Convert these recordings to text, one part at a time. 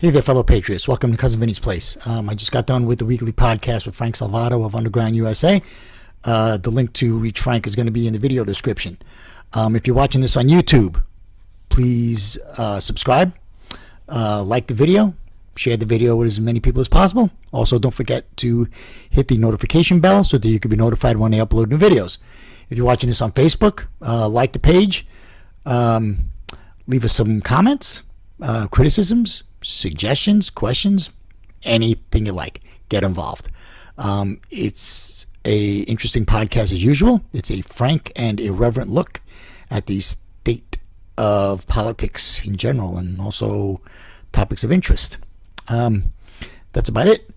Hey there, fellow patriots. Welcome to Cousin Vinny's Place. I just got done with the weekly podcast with Frank Salvato of Underground USA. The link to reach Frank is going to be in the video description. If you're watching this on YouTube, please subscribe, like the video, share the video with as many people as possible. Also, don't forget to hit the notification bell so that you can be notified when they upload new videos. If you're watching this on Facebook, like the page, leave us some comments, criticisms, suggestions, questions, anything you like. Get involved. It's a interesting podcast as usual. It's a frank and irreverent look at the state of politics in general and also topics of interest. That's about it.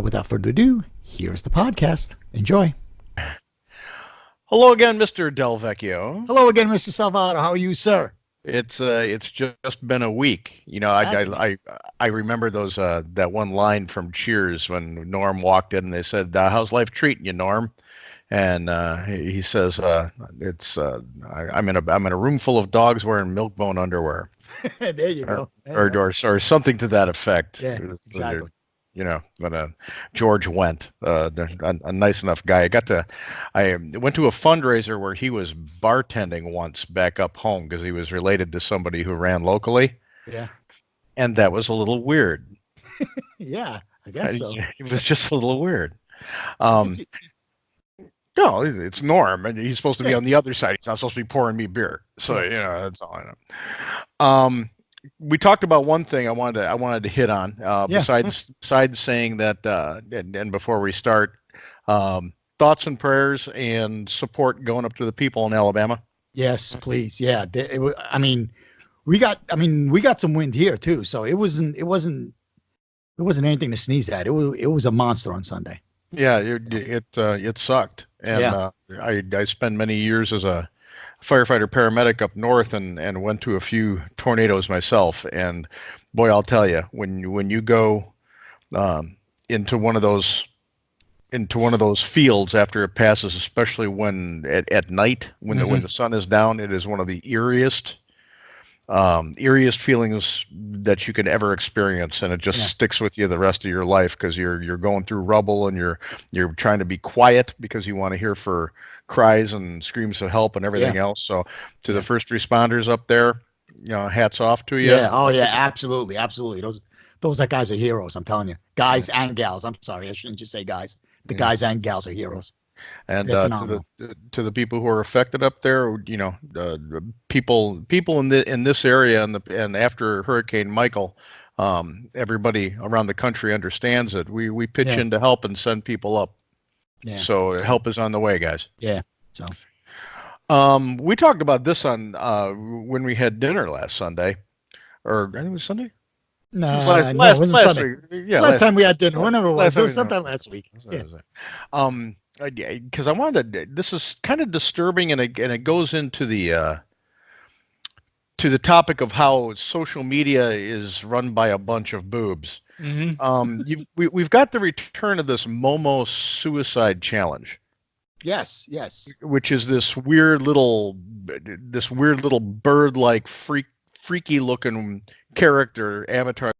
Without further ado, here's the podcast. Enjoy. Hello again, Mr. Del Vecchio. Hello again, Mr. Salvato. How are you, sir? It's just been a week. You know, I remember those that one line from Cheers when Norm walked in and they said, "How's life treating you, Norm?" And he says, I'm in a room full of dogs wearing milk-bone underwear." There you go. Or something to that effect. Yeah, exactly. You know, but George Wendt, a nice enough guy. I went to a fundraiser where he was bartending once back up home because he was related to somebody who ran locally. Yeah. And that was a little weird. Yeah, I guess so. It was just a little weird. No, it's Norm, and he's supposed to be on the other side. He's not supposed to be pouring me beer. So, you know, that's all I know. We talked about one thing I wanted to hit on, besides saying that, and before we start, thoughts and prayers and support going up to the people in Alabama. Yes, please. Yeah. We got some wind here too. So it wasn't anything to sneeze at. It was a monster on Sunday. Yeah, it sucked. And I spent many years as a firefighter paramedic up north and went to a few tornadoes myself. And boy, I'll tell you, when you go into one of those fields after it passes, especially when at night when the sun is down, it is one of the eeriest feelings that you can ever experience, and it just sticks with you the rest of your life because you're going through rubble and you're trying to be quiet because you want to hear for cries and screams of help and everything else. So to the first responders up there, you know, hats off to you. Yeah. Oh yeah, absolutely. Those guys are heroes. I'm telling you, guys and gals. I'm sorry, I shouldn't just say guys. The guys and gals are heroes. And to the people who are affected up there, you know, people in this area and after Hurricane Michael, everybody around the country understands it. We pitch in to help and send people up. Yeah. So help is on the way, guys. Yeah. So, we talked about this on when we had dinner last Sunday, or I think it was Sunday. No, it was last week. Yeah, last time we had dinner, whenever it was sometime last week. Yeah. Because I wanted to. This is kind of disturbing, and it goes into the topic of how social media is run by a bunch of boobs. Mm-hmm. We've got the return of this Momo suicide challenge. Yes. Which is this weird little bird-like freaky looking character avatar.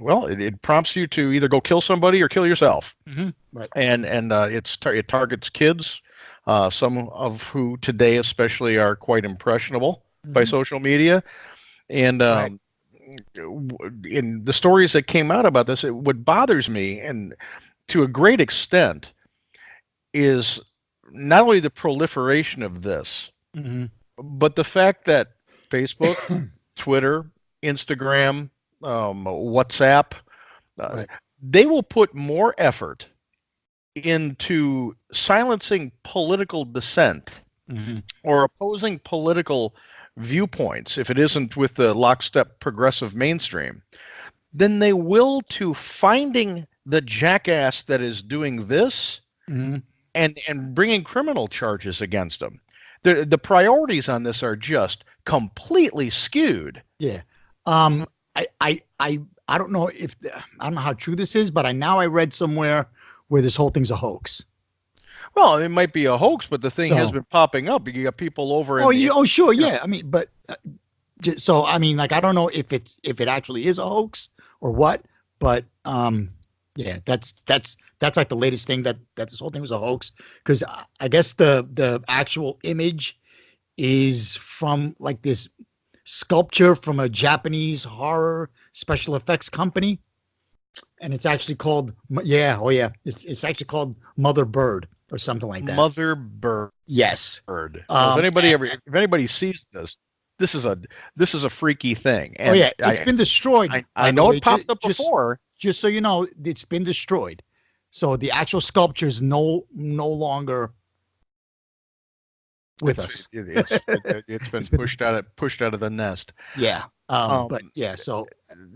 Well, it prompts you to either go kill somebody or kill yourself. Mm-hmm. Right. And it targets kids, some of who today especially are quite impressionable by social media. And in the stories that came out about this, what bothers me, and to a great extent, is not only the proliferation of this, but the fact that Facebook, Twitter, Instagram, WhatsApp, they will put more effort into silencing political dissent or opposing political viewpoints, if it isn't with the lockstep progressive mainstream, than they will to finding the jackass that is doing this and bringing criminal charges against them. The priorities on this are just completely skewed. Yeah. I don't know I don't know how true this is, but I read somewhere where this whole thing's a hoax. Well, it might be a hoax, but the thing has So, been popping up. You got people over in oh, the, sure, you know, yeah. I mean, but so I mean, like, I don't know if it actually is a hoax or what, but yeah, that's like the latest thing that this whole thing was a hoax, because I guess the actual image is from like this sculpture from a Japanese horror special effects company, and it's actually called it's actually called Mother Bird or something like that. Mother Bird. Yes. So if anybody sees this, this is a freaky thing. Oh And yeah, it's been destroyed. I know it popped up before. Just so you know, it's been destroyed. So the actual sculpture is no longer with us. It's been pushed out of the nest. Yeah. But yeah, so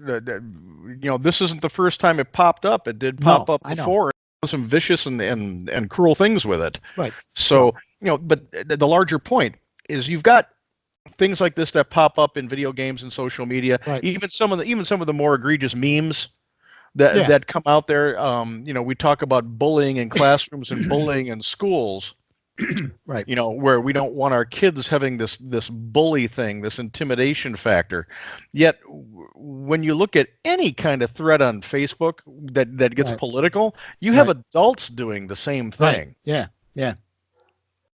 this isn't the first time it popped up. It did pop up I know. before. Some vicious and cruel things with it. Right. So, but the larger point is you've got things like this that pop up in video games and social media. Right. Even some of the more egregious memes that come out there. We talk about bullying in classrooms and bullying in schools. Right. Where we don't want our kids having this bully thing, this intimidation factor. Yet when you look at any kind of thread on Facebook that gets political, you have adults doing the same thing. Right. Yeah.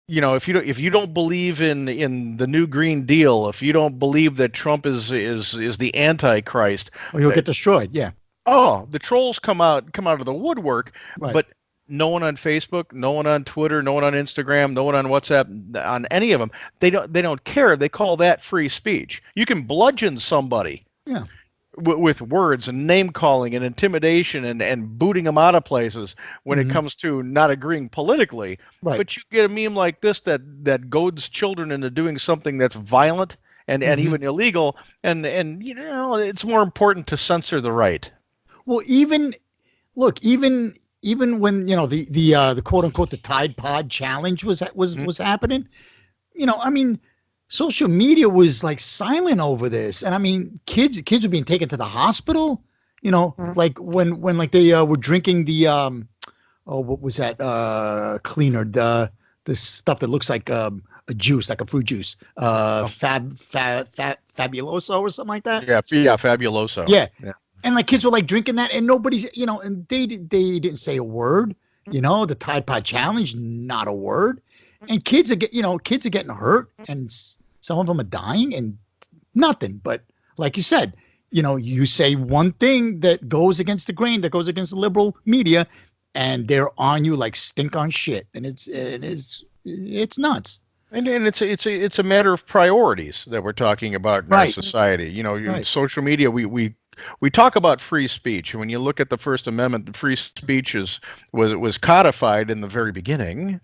If you don't believe in the new Green Deal, if you don't believe that Trump is the Antichrist, Or you'll get destroyed. Yeah. Oh, the trolls come out of the woodwork, Right. but no one on Facebook, no one on Twitter, no one on Instagram, no one on WhatsApp, on any of them. They don't care. They call that free speech. You can bludgeon somebody with words and name calling and intimidation and booting them out of places when it comes to not agreeing politically. Right. But you get a meme like this that goads children into doing something that's violent and even illegal, and it's more important to censor the right. Well, even when the quote unquote the Tide Pod challenge was happening, I mean, social media was like silent over this, and I mean, kids were being taken to the hospital. Like when like they were drinking the what was that cleaner, the stuff that looks like a juice, like a fruit juice, Fabuloso or something like that. Yeah, Fabuloso. Yeah. And like kids were like drinking that, and nobody's, and they didn't say a word. The Tide Pod challenge, not a word. And kids are getting hurt, and some of them are dying, and nothing. But like you said, you say one thing that goes against the grain, that goes against the liberal media, and they're on you like stink on shit, and it's nuts. And it's a matter of priorities that we're talking about in our society. Social media, we talk about free speech. When you look at the First Amendment, the free speech was codified in the very beginning,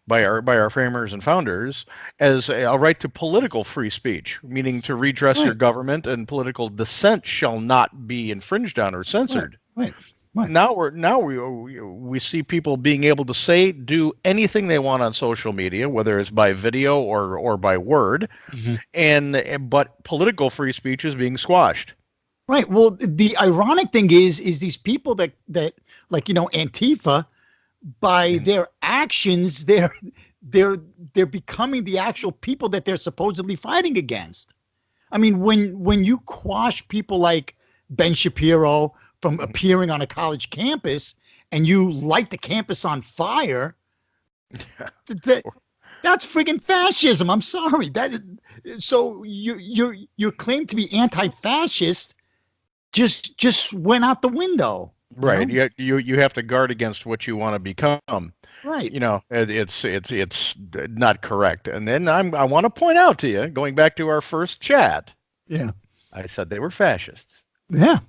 by our framers and founders, as a right to political free speech, meaning to redress your government, and political dissent shall not be infringed on or censored. Right. Now we see people being able to do anything they want on social media, whether it's by video or by word, but political free speech is being squashed. Right. Well, the ironic thing is these people that like Antifa, by their actions, they're becoming the actual people that they're supposedly fighting against. I mean, when you quash people like Ben Shapiro from appearing on a college campus, and you light the campus on fire, that's friggin' fascism. I'm sorry. So your claim to be anti-fascist just went out the window. Right. You have to guard against what you want to become. Right. It's not correct. And then I want to point out to you, going back to our first chat. Yeah. I said they were fascists. Yeah.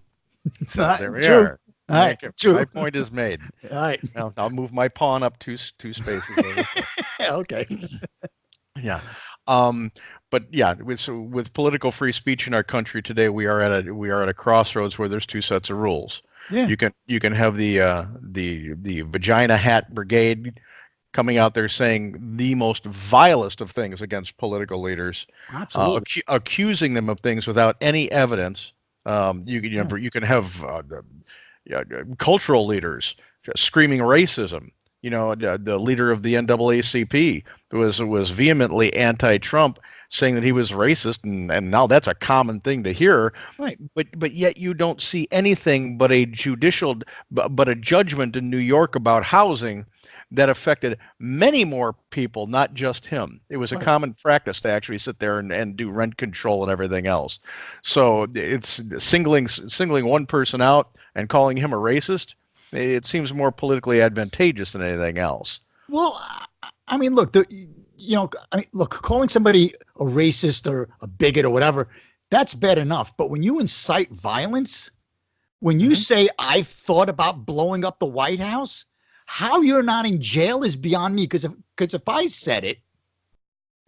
So there we are. All right. True. My point is made. All right. Now, I'll move my pawn up two spaces over. Okay. Yeah. But yeah, with political free speech in our country today, we are at a crossroads where there's two sets of rules. Yeah. You can have the vagina hat brigade coming out there saying the most vilest of things against political leaders, accusing them of things without any evidence. You can have cultural leaders screaming racism. the leader of the NAACP was vehemently anti-Trump, saying that he was racist, and now that's a common thing to hear. Right. But yet you don't see anything but a judgment in New York about housing that affected many more people, not just him. It was a common practice to actually sit there and do rent control and everything else. So it's singling one person out and calling him a racist. It seems more politically advantageous than anything else. Well, I mean, look, calling somebody a racist or a bigot or whatever, that's bad enough. But when you incite violence, when you say, I thought about blowing up the White House, how you're not in jail is beyond me. Because if I said it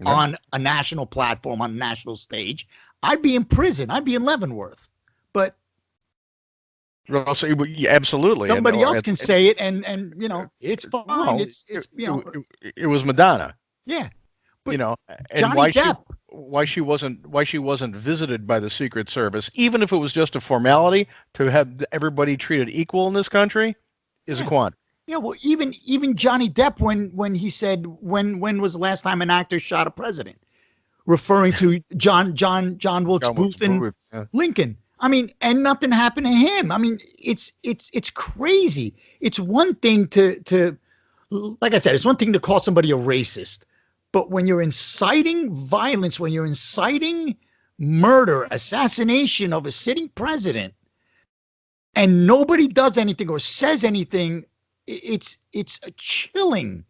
on a national platform, on a national stage, I'd be in prison. I'd be in Leavenworth. But absolutely, somebody else can say it, and it's fine. Well, it was Madonna. Yeah, but and Johnny Depp. Why she wasn't visited by the Secret Service, even if it was just a formality to have everybody treated equal in this country, is a quant. Yeah, well, even Johnny Depp, when he said when was the last time an actor shot a president, referring to John Wilkes Booth and Lincoln. I mean, and nothing happened to him. I mean, it's crazy. It's one thing to like I said, it's one thing to call somebody a racist, but when you're inciting violence, when you're inciting murder, assassination of a sitting president, and nobody does anything or says anything, it's chilling.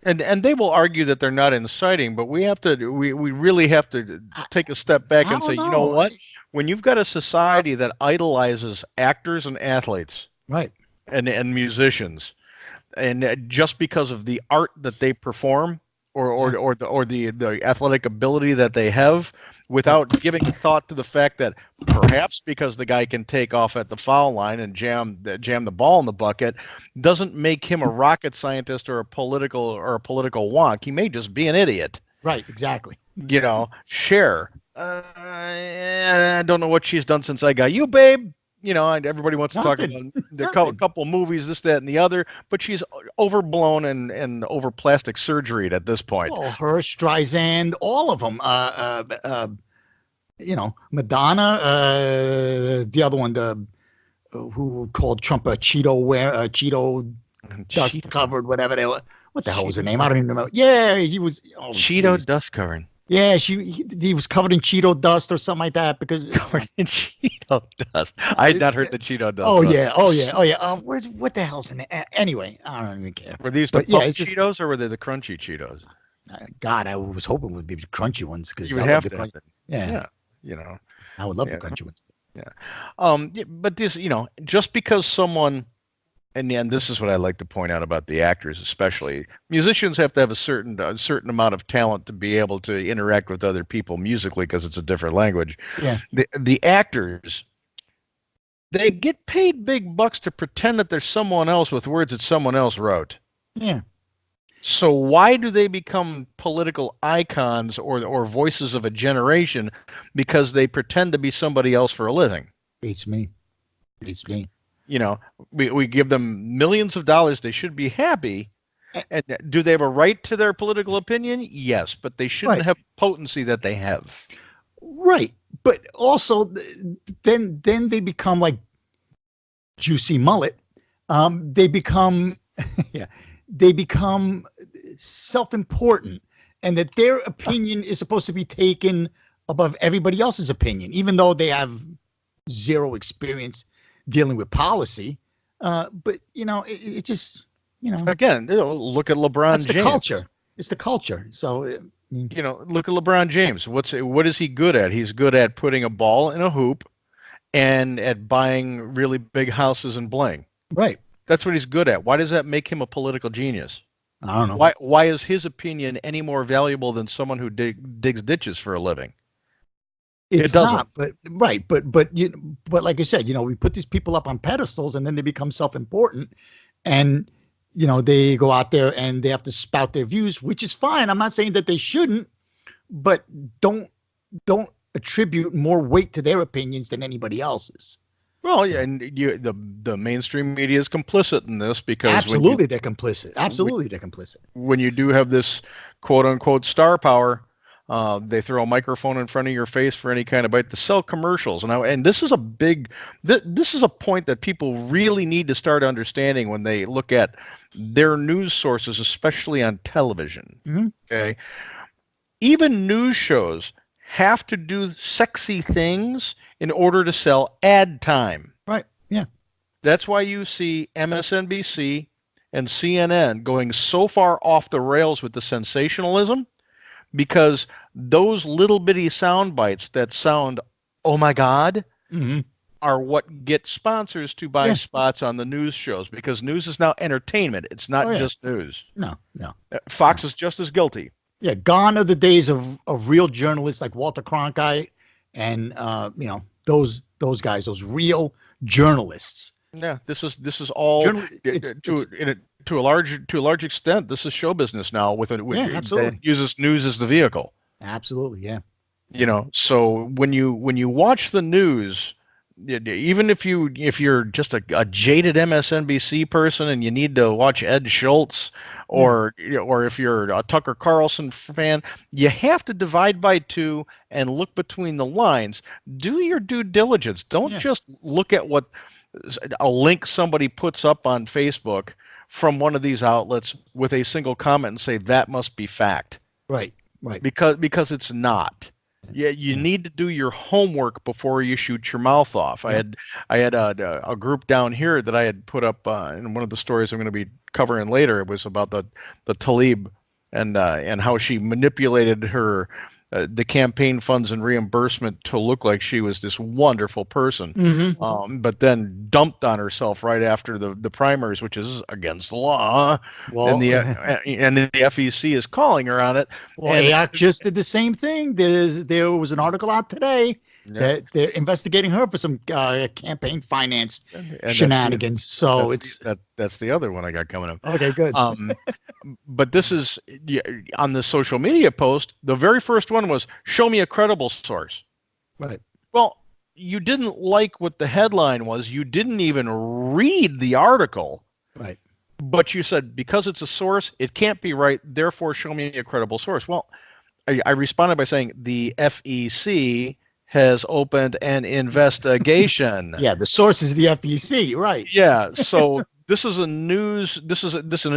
And they will argue that they're not inciting, but we really have to take a step back and say, you know what? When you've got a society that idolizes actors and athletes, right, and musicians, and just because of the art that they perform or the athletic ability that they have, without giving thought to the fact that perhaps because the guy can take off at the foul line and jam the ball in the bucket, doesn't make him a rocket scientist or a political wonk. He may just be an idiot. Right, exactly. Cher. I don't know what she's done since I got you, babe. Everybody wants to talk about a couple movies, this, that, and the other, but she's overblown and over plastic surgery at this point. Well, her, Streisand, all of them. Madonna, the other one, who called Trump a Cheeto dust covered, whatever they were. What the hell was her name? I don't even know. Yeah, he was Cheeto dust covered. Yeah, he was covered in Cheeto dust or something like that because covered in Cheeto dust. I had not heard the Cheeto dust. Oh yeah. What the hell's her name? Anyway, I don't even care. Were these the Cheetos or were they the crunchy Cheetos? God, I was hoping it would be the crunchy ones because you would have to. Yeah. I would love the crunchy ones. Yeah. But this, just because someone. And this is what I like to point out about the actors, especially. Musicians have to have a certain amount of talent to be able to interact with other people musically because it's a different language. Yeah. The actors, they get paid big bucks to pretend that there's someone else with words that someone else wrote. Yeah. So why do they become political icons or voices of a generation? Because they pretend to be somebody else for a living. Beats me. We give them millions of dollars. They should be happy. And do they have a right to their political opinion? Yes, but they shouldn't have potency that they have. Right. But also, then they become like Juicy Mullet. They become self-important, and that their opinion is supposed to be taken above everybody else's opinion, even though they have zero experience dealing with policy. But it just, again, look at LeBron James. That's the culture. It's the culture. So look at LeBron James. What is he good at? He's good at putting a ball in a hoop and at buying really big houses and bling. Right. That's what he's good at. Why does that make him a political genius? I don't know. Why is his opinion any more valuable than someone who digs ditches for a living? It doesn't. But like I said, we put these people up on pedestals and then they become self-important, and they go out there and they have to spout their views, which is fine. I'm not saying that they shouldn't, but don't attribute more weight to their opinions than anybody else's. Well, yeah, and the mainstream media is complicit in this because absolutely they're complicit. Absolutely they're complicit. When you do have this quote unquote star power, they throw a microphone in front of your face for any kind of bite to sell commercials. And this is this is a point that people really need to start understanding when they look at their news sources, especially on television. Mm-hmm. Okay, even news shows have to do sexy things in order to sell ad time. Right. Yeah. That's why you see MSNBC and CNN going so far off the rails with the sensationalism, because those little bitty sound bites that sound, oh my God, mm-hmm. are what get sponsors to buy spots on the news shows, because news is now entertainment. It's not just news. No. Fox is just as guilty. Yeah, gone are the days of real journalists like Walter Cronkite and those guys, those real journalists. Yeah, this is all to a large extent. This is show business now absolutely. that uses news as the vehicle. Absolutely, yeah. So when you watch the news, even if you're just a jaded MSNBC person and you need to watch Ed Schultz, or if you're a Tucker Carlson fan, you have to divide by two and look between the lines. Do your due diligence. Don't just look at what a link somebody puts up on Facebook from one of these outlets with a single comment and say that must be fact. Right. Because it's not. Yeah, you need to do your homework before you shoot your mouth off. I had a group down here that I had put up in one of the stories I'm going to be covering later. It was about the Tlaib and how she manipulated her the campaign funds and reimbursement to look like she was this wonderful person, but then dumped on herself right after the primaries, which is against the law. Well, and the FEC is calling her on it. Well, AOC just did the same thing. There was an article out today that they're investigating her for some campaign finance shenanigans. That's the other one I got coming up. Okay, good. But this is on the social media post. The very first one was, show me a credible source. Right. Well, you didn't like what the headline was. You didn't even read the article. Right. But you said, because it's a source, it can't be right. Therefore, show me a credible source. Well, I responded by saying the FEC has opened an investigation. Yeah, the source is the FEC, right? Yeah, so this is an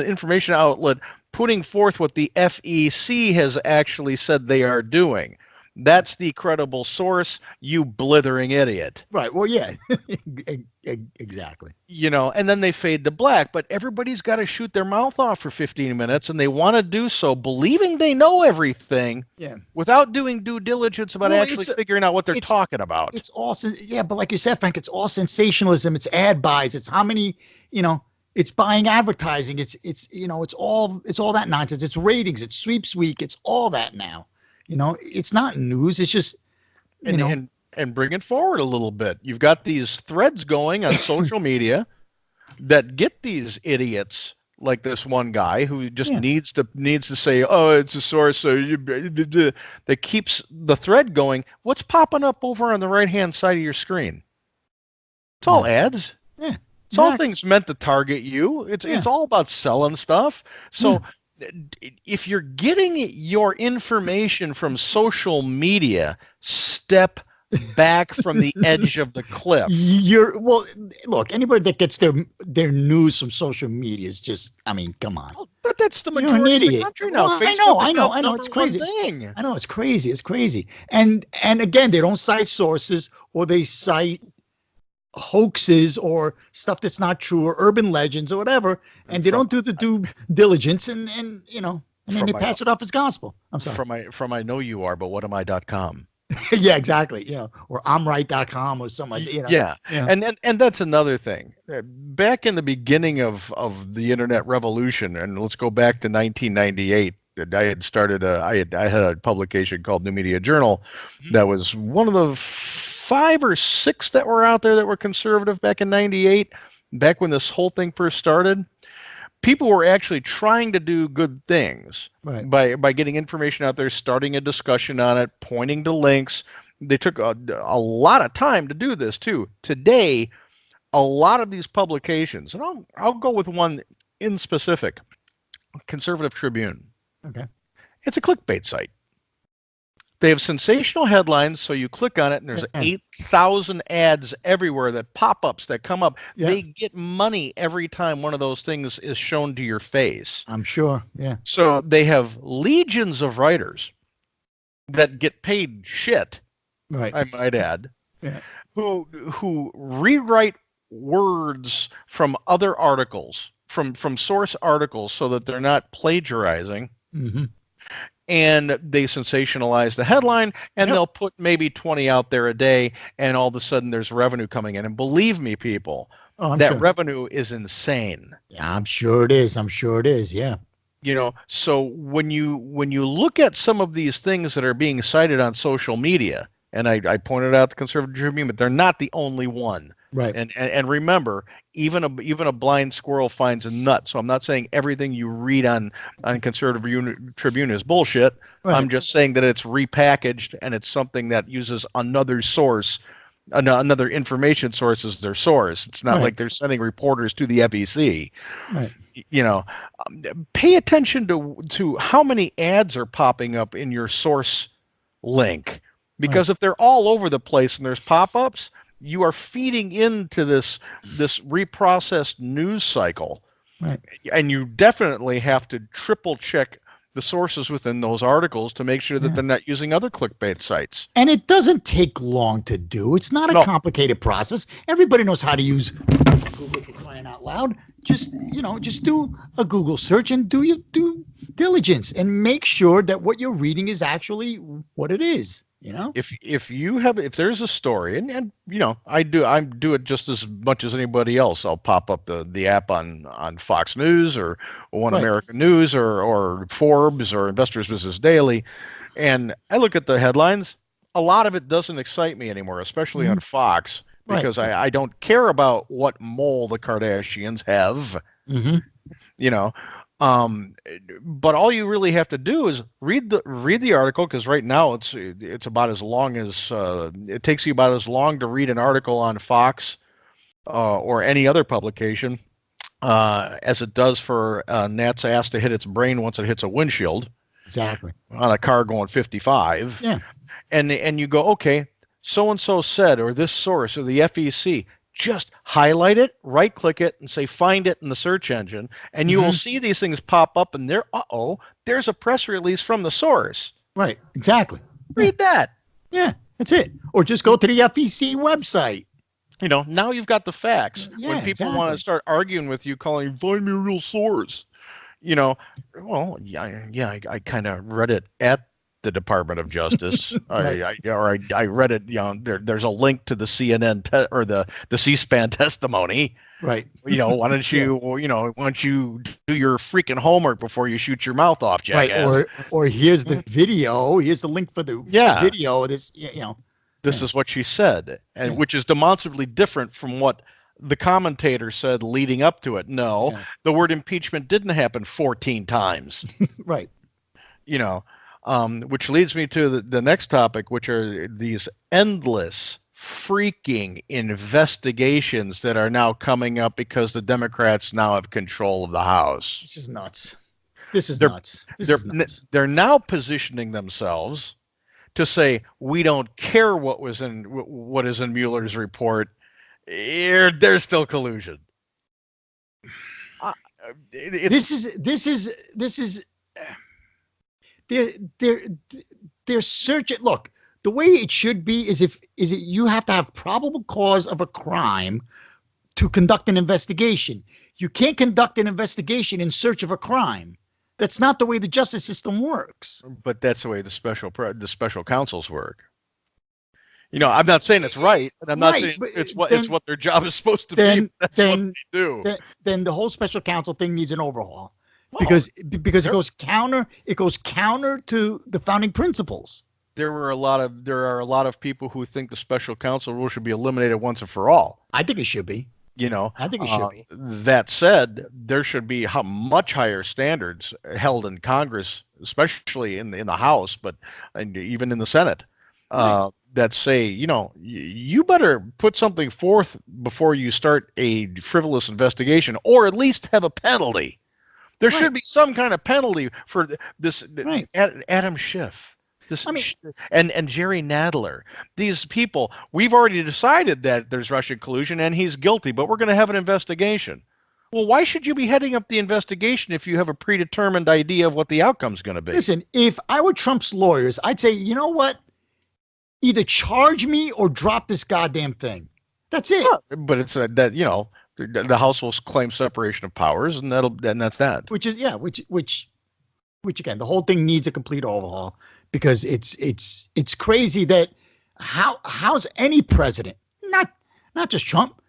information outlet putting forth what the FEC has actually said they are doing. That's the credible source, you blithering idiot. Right. Well, yeah, exactly. And then they fade to black, but everybody's got to shoot their mouth off for 15 minutes, and they want to do so believing they know everything without doing due diligence about actually figuring out what they're talking about. It's all, but like you said, Frank, it's all sensationalism. It's ad buys. It's how many, it's buying advertising. It's all that nonsense. It's ratings. It's sweeps week. It's all that now. It's not news. It's just, and bring it forward a little bit. You've got these threads going on social media that get these idiots like this one guy who just needs to say, oh, it's a source. So that keeps the thread going. What's popping up over on the right-hand side of your screen? It's all ads. Yeah. It's all things meant to target you. It's all about selling stuff. So if you're getting your information from social media, step back from the edge of the cliff. Look, anybody that gets their news from social media is just, come on. But that's the majority of the country now. Well, I know. It's crazy. I know it's crazy. It's crazy. And again, they don't cite sources, or they cite hoaxes or stuff that's not true, or urban legends or whatever, and they don't do the due diligence, and they pass it off as gospel. I'm sorry. From I know you are, but what am I.com? Yeah, exactly. Or I'm right.com or something like that. Yeah. And that's another thing. Back in the beginning of the internet revolution, and let's go back to 1998. I had started I had a publication called New Media Journal that was one of the 5 or 6 that were out there that were conservative back in 98, back when this whole thing first started. People were actually trying to do good things by getting information out there, starting a discussion on it, pointing to links, they took a lot of time to do this too. Today, a lot of these publications, and I'll go with one in specific, Conservative Tribune. Okay. It's a clickbait site. They have sensational headlines, so you click on it, and there's 8,000 ads everywhere, that pop-ups that come up. Yeah. They get money every time one of those things is shown to your face. I'm sure, yeah. So they have legions of writers that get paid shit, Right. I might add, Yeah. who rewrite words from other articles, from source articles, so that they're not plagiarizing. Mm-hmm. And they sensationalize the headline, and they'll put maybe 20 out there a day, and all of a sudden there's revenue coming in. And believe me, people, that revenue is insane. Yeah, I'm sure it is. Yeah. So when you look at some of these things that are being cited on social media, and I pointed out the Conservative Tribune, but they're not the only one. Right. And remember, even a blind squirrel finds a nut. So I'm not saying everything you read on Conservative Tribune is bullshit. Right. I'm just saying that it's repackaged, and it's something that uses another source, another information source as their source. It's not like they're sending reporters to the FEC. Right. Pay attention to how many ads are popping up in your source link, because if they're all over the place and there's pop-ups, you are feeding into this reprocessed news cycle. Right. And you definitely have to triple check the sources within those articles to make sure that they're not using other clickbait sites. And it doesn't take long to do. It's not a complicated process. Everybody knows how to use Google, for crying out loud. Just do a Google search and do your due diligence and make sure that what you're reading is actually what it is. If there's a story, and I do it just as much as anybody else. I'll pop up the app on Fox News or One American News or Forbes or Investors Business Daily, and I look at the headlines. A lot of it doesn't excite me anymore, especially on Fox, because I don't care about what mole the Kardashians have. But all you really have to do is read the article, because right now it's about as long as it takes you about as long to read an article on Fox or any other publication as it does for a gnat's ass to hit its brain once it hits a windshield. Exactly. On a car going 55. Yeah. And you go, okay, so and so said, or this source, or the FEC. Just highlight it, right-click it, and say find it in the search engine, and you will see these things pop up, and there's a press release from the source. Right, exactly. Read that. Yeah, that's it. Or just go to the FEC website. Now you've got the facts. Yeah, when people want to start arguing with you, calling, find me a real source, I kind of read it at the Department of Justice. I read it. There's a link to the CNN or the C-SPAN testimony. Right. Why don't you do your freaking homework before you shoot your mouth off, jackass? Right. Or here's the video. Here's the link for the video. This is what she said, and which is demonstrably different from what the commentator said leading up to it. No, the word impeachment didn't happen 14 times. Right. Which leads me to the next topic, which are these endless freaking investigations that are now coming up because the Democrats now have control of the House. This is nuts. They're now positioning themselves to say, we don't care what is in Mueller's report. There's still collusion. This is. They're searching. Look, the way it should be is you have to have probable cause of a crime to conduct an investigation. You can't conduct an investigation in search of a crime. That's not the way the justice system works. But that's the way the special counsels work. I'm not saying it's right, and I'm not saying it's what their job is supposed to be. That's what they do. Then the whole special counsel thing needs an overhaul. Because it goes counter to the founding principles. There are a lot of people who think the special counsel rule should be eliminated once and for all. I think it should be. I think it should be. That said, there should be much higher standards held in Congress, especially in the House, and even in the Senate. that say, you better put something forth before you start a frivolous investigation, or at least have a penalty. There should be some kind of penalty for this. Adam Schiff, and Jerry Nadler. These people, we've already decided that there's Russian collusion and he's guilty, but we're going to have an investigation. Well, why should you be heading up the investigation if you have a predetermined idea of what the outcome's going to be? Listen, if I were Trump's lawyers, I'd say, you know what? Either charge me or drop this goddamn thing. That's it. Yeah, but it's the House will claim separation of powers, and that's that. Which again, the whole thing needs a complete overhaul, because it's crazy that how's any president, not just Trump,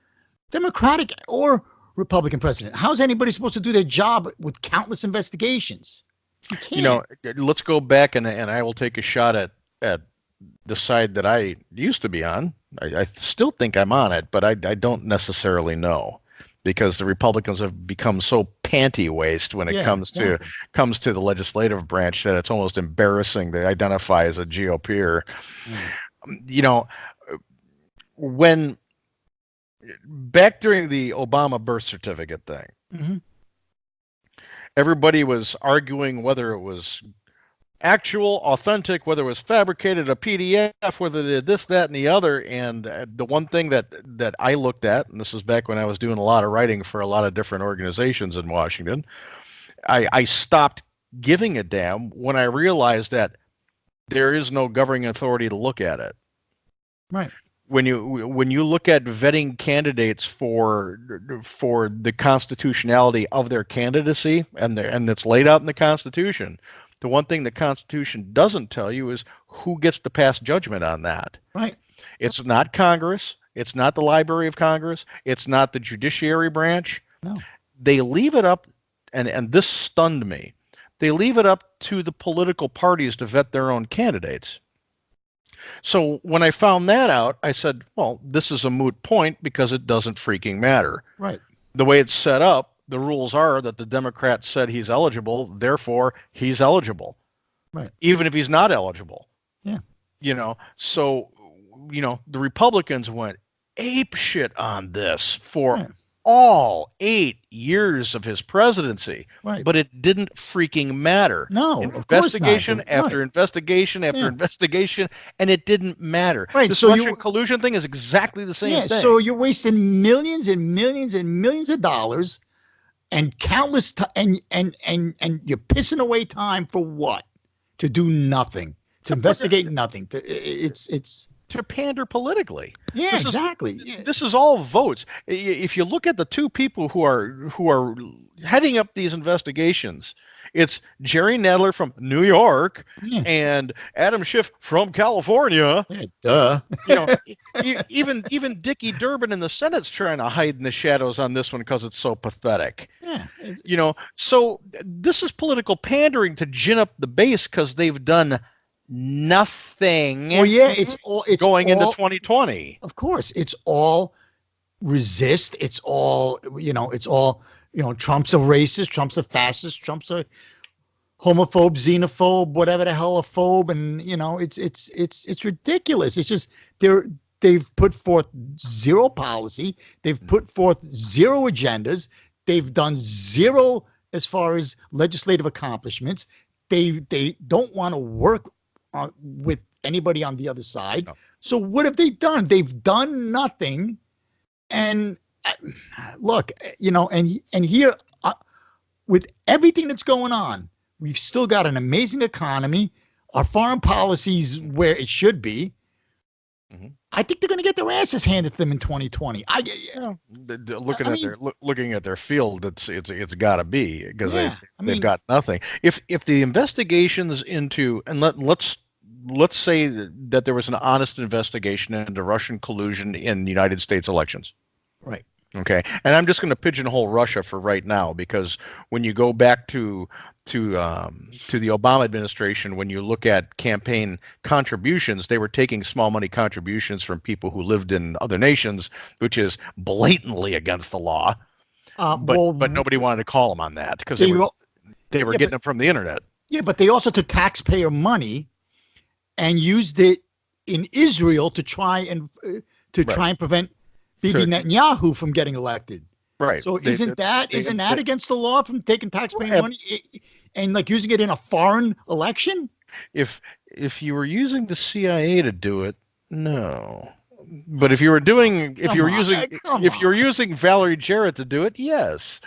Democratic or Republican president, how's anybody supposed to do their job with countless investigations? Let's go back and I will take a shot at the side that I used to be on. I still think I'm on it, but I don't necessarily know, because the Republicans have become so panty waist when it comes to the legislative branch that it's almost embarrassing to identify as a GOPer. When back during the Obama birth certificate thing, everybody was arguing whether it was actual, authentic, whether it was fabricated, a PDF, whether they did this, that, and the other. And the one thing that I looked at, and this was back when I was doing a lot of writing for a lot of different organizations in Washington, I stopped giving a damn when I realized that there is no governing authority to look at it. Right. When you look at vetting candidates for the constitutionality of their candidacy, and it's laid out in the Constitution, the one thing the Constitution doesn't tell you is who gets to pass judgment on that. Right. It's not Congress. It's not the Library of Congress. It's not the judiciary branch. No. They leave it up, and this stunned me. They leave it up to the political parties to vet their own candidates. So when I found that out, I said, well, this is a moot point because it doesn't freaking matter. Right. The way it's set up, the rules are that the Democrats said he's eligible, therefore he's eligible. Right. Even if he's not eligible. Yeah. So, the Republicans went ape shit on this for all 8 years of his presidency. Right. But it didn't freaking matter. No, investigation of course not. after investigation after investigation, and it didn't matter. Right. This So Russian collusion thing is exactly the same thing. So you're wasting millions and millions and millions of dollars and countless and you're pissing away time for what? To do nothing. To investigate nothing. To pander politically. Yeah, exactly. This is all votes. If you look at the two people who are heading up these investigations, it's Jerry Nadler from New York and Adam Schiff from California. Yeah, duh. Even Dickie Durbin in the Senate's trying to hide in the shadows on this one because it's so pathetic. Yeah. So this is political pandering to gin up the base because they've done nothing. Well, yeah, it's going into 2020. Of course, it's all resist. It's all Trump's a racist, Trump's a fascist, Trump's a homophobe, xenophobe, whatever the hell a phobe, and it's ridiculous. It's just they've put forth zero policy, they've put forth zero agendas, they've done zero as far as legislative accomplishments. They don't want to work with anybody on the other side. No. So what have they done? They've done nothing. And look, and here with everything that's going on, we've still got an amazing economy. Our foreign policy's where it should be. Mm-hmm. I think they're going to get their asses handed to them in 2020. Looking at their field, it's got to be because they've got nothing. If the investigations into, and let's say that there was an honest investigation into Russian collusion in the United States elections. Right. Okay. And I'm just going to pigeonhole Russia for right now, because when you go back to the Obama administration, when you look at campaign contributions, they were taking small money contributions from people who lived in other nations, which is blatantly against the law. But nobody wanted to call them on that because they were getting them from the internet. Yeah, but they also took taxpayer money and used it in Israel to try and prevent Bibi Netanyahu from getting elected. Right. So isn't that against the law from taking taxpayer money and like using it in a foreign election? If you were using the CIA to do it, no. But if you were using Valerie Jarrett to do it, yes.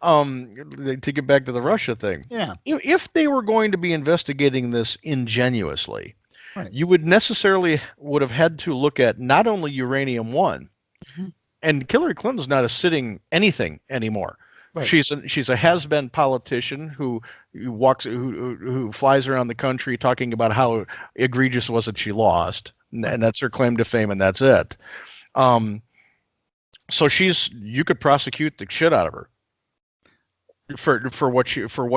To get back to the Russia thing. Yeah. If they were going to be investigating this ingenuously, right. you would have had to look at not only uranium one, and Hillary Clinton's not a sitting anything anymore. Right. She's a has-been politician who flies around the country talking about how egregious was it she lost, and that's her claim to fame, and that's it. So you could prosecute the shit out of her for what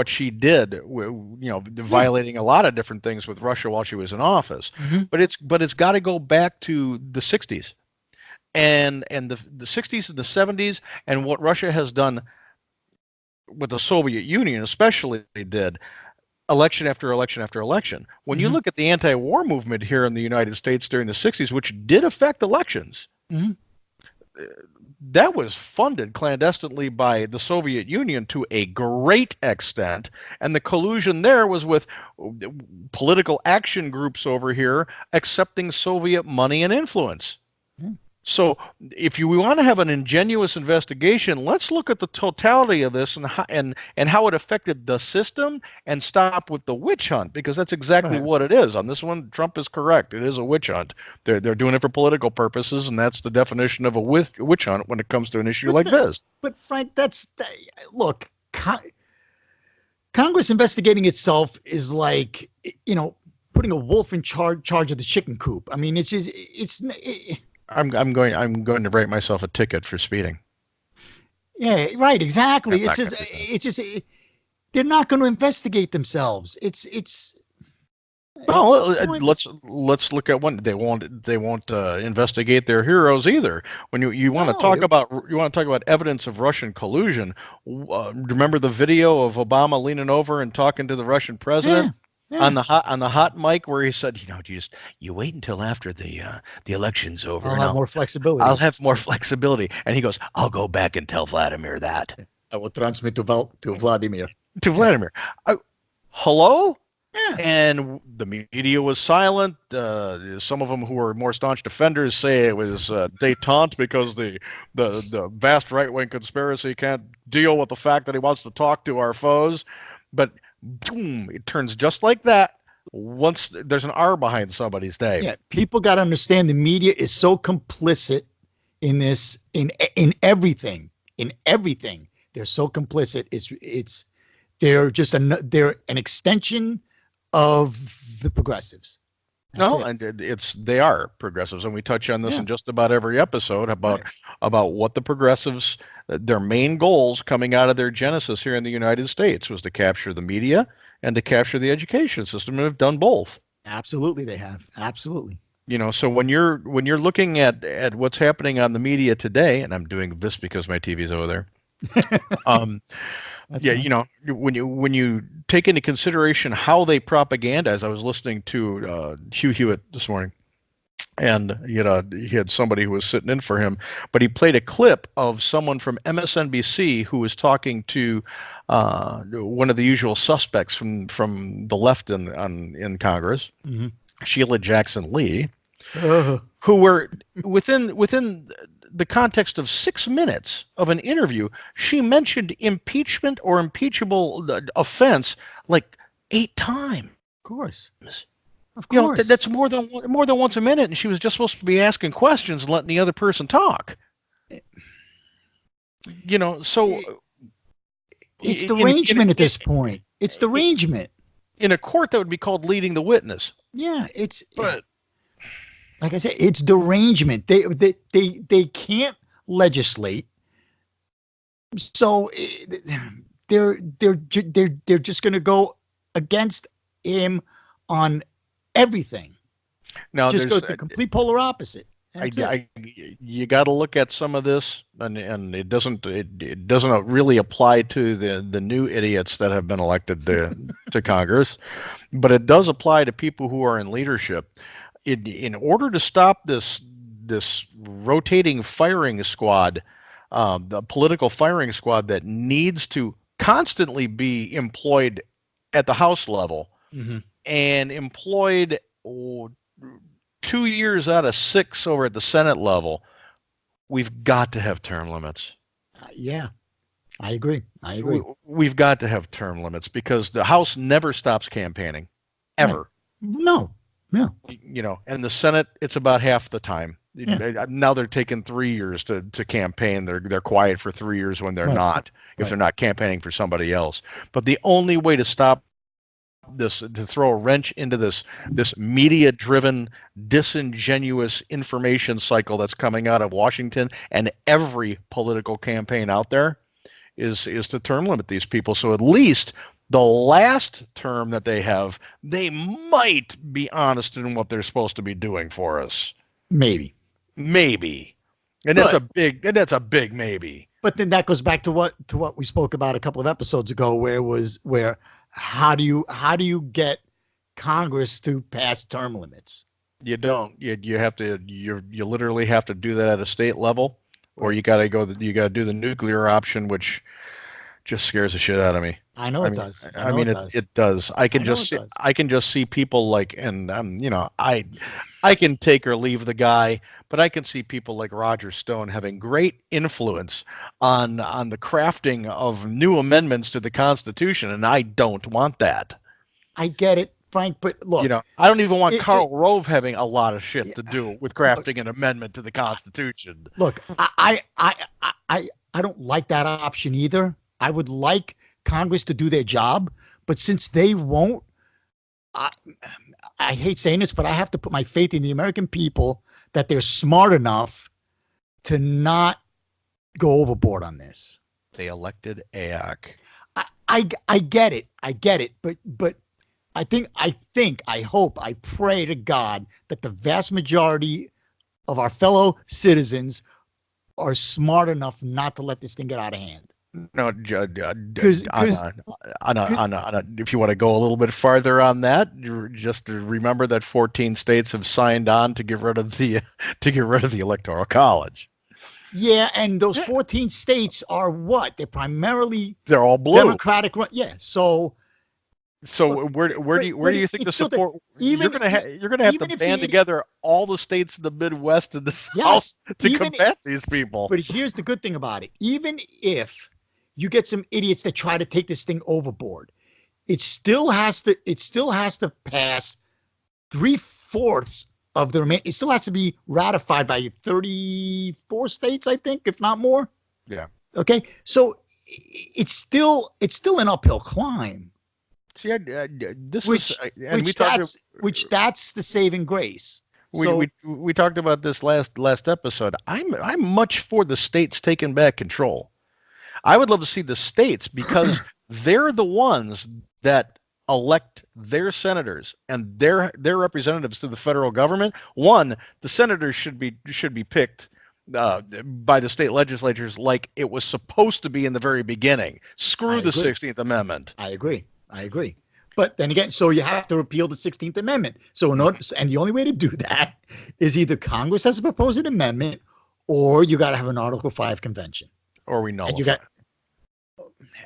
she did, violating a lot of different things with Russia while she was in office. But it's got to go back to the 60s, and the 60s and the 70s, and what Russia has done with the Soviet Union, especially, did election after election after election. When you look at the anti-war movement here in the United States during the 60s, which did affect elections, that was funded clandestinely by the Soviet Union to a great extent, and the collusion there was with political action groups over here accepting Soviet money and influence. So if we want to have an ingenuous investigation, let's look at the totality of this and how it affected the system, and stop with the witch hunt, because that's exactly what it is. On this one, Trump is correct. It is a witch hunt. They're doing it for political purposes, and that's the definition of a witch hunt when it comes to an issue like this. But Frank, look, Congress investigating itself is like, putting a wolf in charge of the chicken coop. I mean, I'm going to write myself a ticket for speeding. Yeah, right. Exactly. It's just they're not going to investigate themselves. Let's look at one. They won't investigate their heroes either. When you want to talk about evidence of Russian collusion, remember the video of Obama leaning over and talking to the Russian president? Yeah. Yeah. On the hot mic, where he said, you wait until after the election's over. I'll have more flexibility. I'll have more flexibility. And he goes, I'll go back and tell Vladimir that. I will transmit to Vladimir. To Vladimir. Hello? Yeah. And the media was silent. Some of them who were more staunch defenders say it was détente because the vast right-wing conspiracy can't deal with the fact that he wants to talk to our foes. But boom, it turns just like that once there's an R behind somebody's name. Yeah, people got to understand the media is so complicit in this, in everything. They're so complicit. They're an extension of the progressives. They are progressives, and we touch on this in just about every episode about what the progressives, their main goals coming out of their genesis here in the United States was to capture the media and to capture the education system, and have done both. Absolutely, they have. Absolutely. So when you're looking at what's happening on the media today, and I'm doing this because my TV's over there. When you take into consideration how they propagandize, I was listening to Hugh Hewitt this morning, and he had somebody who was sitting in for him, but he played a clip of someone from MSNBC who was talking to one of the usual suspects from the left in Congress, Sheila Jackson Lee, who were within the context of 6 minutes of an interview, she mentioned impeachment or impeachable offense like 8 times. Of course. That's more than once a minute, and she was just supposed to be asking questions and letting the other person talk. So it's derangement at this point. It's derangement. In a court, that would be called leading the witness. Yeah, but like I said, it's derangement. They can't legislate, so they're just going to go against him on everything. Now just go the complete polar opposite. You got to look at some of this, and it doesn't really apply to the new idiots that have been elected to Congress, but it does apply to people who are in leadership. in order to stop this rotating firing squad, the political firing squad that needs to constantly be employed at the House level and employed 2 years out of 6 over at the Senate level, we've got to have term limits. Yeah, I agree. We've got to have term limits because the House never stops campaigning, ever. No. And the Senate, it's about half the time. Yeah. Now they're taking 3 years to campaign. They're quiet for 3 years when they're not, if they're not campaigning for somebody else. But the only way to stop this, to throw a wrench into this media-driven, disingenuous information cycle that's coming out of Washington and every political campaign out there, is to term limit these people. So at least the last term that they have, they might be honest in what they're supposed to be doing for us. Maybe. And that's a big maybe. But then that goes back to what we spoke about a couple of episodes ago, where how do you get Congress to pass term limits? You don't. You have to. You literally have to do that at a state level, or you got to do the nuclear option, which just scares the shit out of me. I know it does. It does. I can just see people like, and I can take or leave the guy, but I can see people like Roger Stone having great influence on the crafting of new amendments to the Constitution, and I don't want that. I get it, Frank, but look, I don't even want Karl Rove having a lot of shit to do with crafting an amendment to the Constitution. Look, I don't like that option either. I would like Congress to do their job, but since they won't, I hate saying this, but I have to put my faith in the American people that they're smart enough to not go overboard on this. They elected AOC. I get it, but I hope, I pray to God that the vast majority of our fellow citizens are smart enough not to let this thing get out of hand. No, if you want to go a little bit farther on that, just remember that 14 states have signed on to get rid of the Electoral College. Yeah, and those 14 states are what? They're all blue. Democratic. Yeah, so where do you think the support? You're gonna have to band together all the states in the Midwest and the South to combat these people. But here's the good thing about it: even if you get some idiots that try to take this thing overboard, it still has to pass 3/4 of the remaining. It still has to be ratified by 34 states, I think, if not more. Yeah. Okay. So it's still an uphill climb. See, that's the saving grace. We talked about this last episode. I'm much for the states taking back control. I would love to see the states, because they're the ones that elect their senators and their representatives to the federal government. One, the senators should be picked by the state legislatures like it was supposed to be in the very beginning. Screw the 16th Amendment. I agree. But then again, so you have to repeal the 16th Amendment. So and the only way to do that is either Congress has to propose an amendment, or you got to have an Article 5 convention. Or we nullify.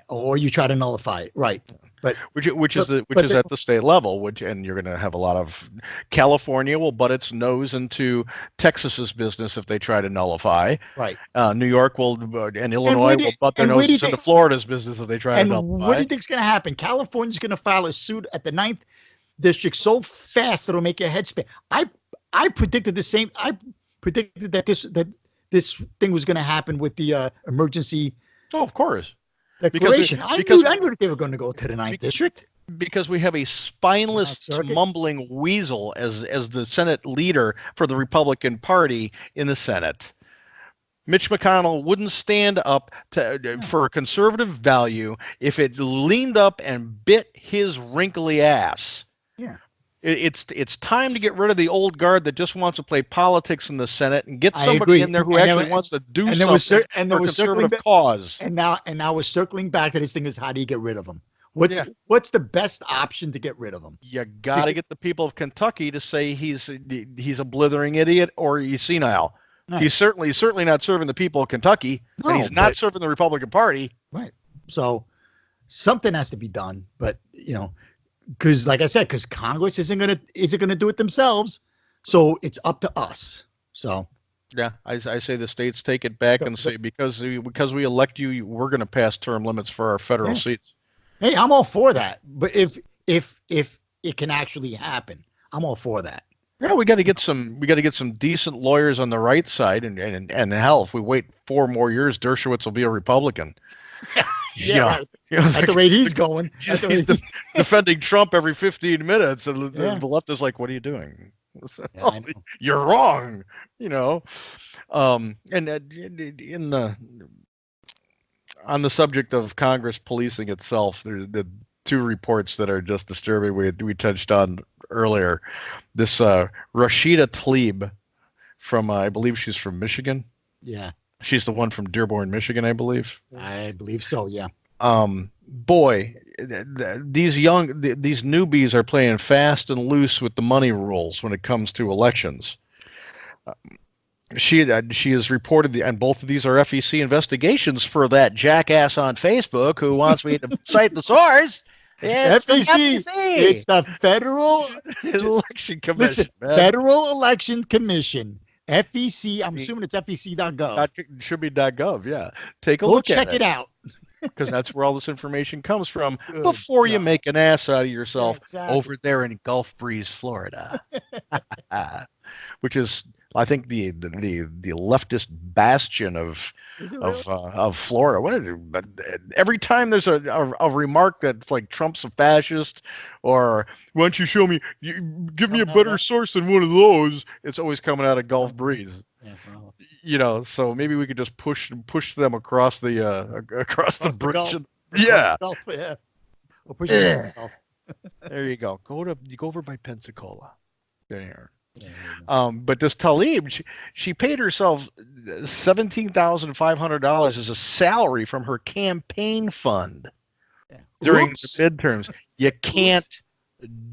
Or you try to nullify it, right? But which is at the state level, and you're going to have a lot of California will butt its nose into Texas's business if they try to nullify. Right. New York and Illinois will butt their noses into Florida's business if they try to nullify. And what do you think's going to happen? California's going to file a suit at the 9th district so fast it'll make your head spin. I predicted the same. I predicted that this thing was going to happen with the emergency. Oh, of course. Declaration. I knew they were going to go to the 9th district. Because we have a spineless, mumbling weasel as the Senate leader for the Republican Party in the Senate. Mitch McConnell wouldn't stand up for a conservative value if it leaned up and bit his wrinkly ass. Yeah. It's time to get rid of the old guard that just wants to play politics in the Senate and get somebody in there who actually wants to do something for a conservative cause. And now we're circling back to this thing: is how do you get rid of them? What's the best option to get rid of him? You got to get the people of Kentucky to say he's a blithering idiot or he's senile. Right. He's certainly not serving the people of Kentucky, and he's not serving the Republican Party. Right. So something has to be done, but because like I said, because Congress isn't gonna do it themselves, so it's up to us. So. Yeah, I say the states take it back and say because we elect you, we're going to pass term limits for our federal seats. Hey, I'm all for that. But if it can actually happen, I'm all for that. Yeah, we got to get some decent lawyers on the right side, and hell, if we wait 4 more years, Dershowitz will be a Republican. Right. At the rate he's going, he's defending Trump every 15 minutes, and the left is like, "What are you doing? You're wrong." On the subject of Congress policing itself, there's the 2 reports that are just disturbing. We touched on earlier. This Rashida Tlaib from I believe she's from Michigan. Yeah, she's the one from Dearborn, Michigan, I believe. I believe so. Yeah. Boy, these newbies are playing fast and loose with the money rules when it comes to elections. She has reported, and both of these are FEC investigations for that jackass on Facebook who wants me to cite the source. It's FEC. It's the Federal Election Commission. Listen, Federal Election Commission. FEC. I'm assuming it's FEC.gov. It should be .gov. Yeah, take a look at it. Check it out. Because that's where all this information comes from. Before you make an ass out of yourself over there in Gulf Breeze, Florida, which is, I think, the leftist bastion of Florida. But every time there's a remark that's like Trump's a fascist, or why don't you show me, give me a better source than one of those, it's always coming out of Gulf Breeze. Yeah, so maybe we could just push them across the bridge. We'll push them. There you go. You go over by Pensacola. There. But this Tlaib, she paid herself $17,500 as a salary from her campaign fund during the midterms. You can't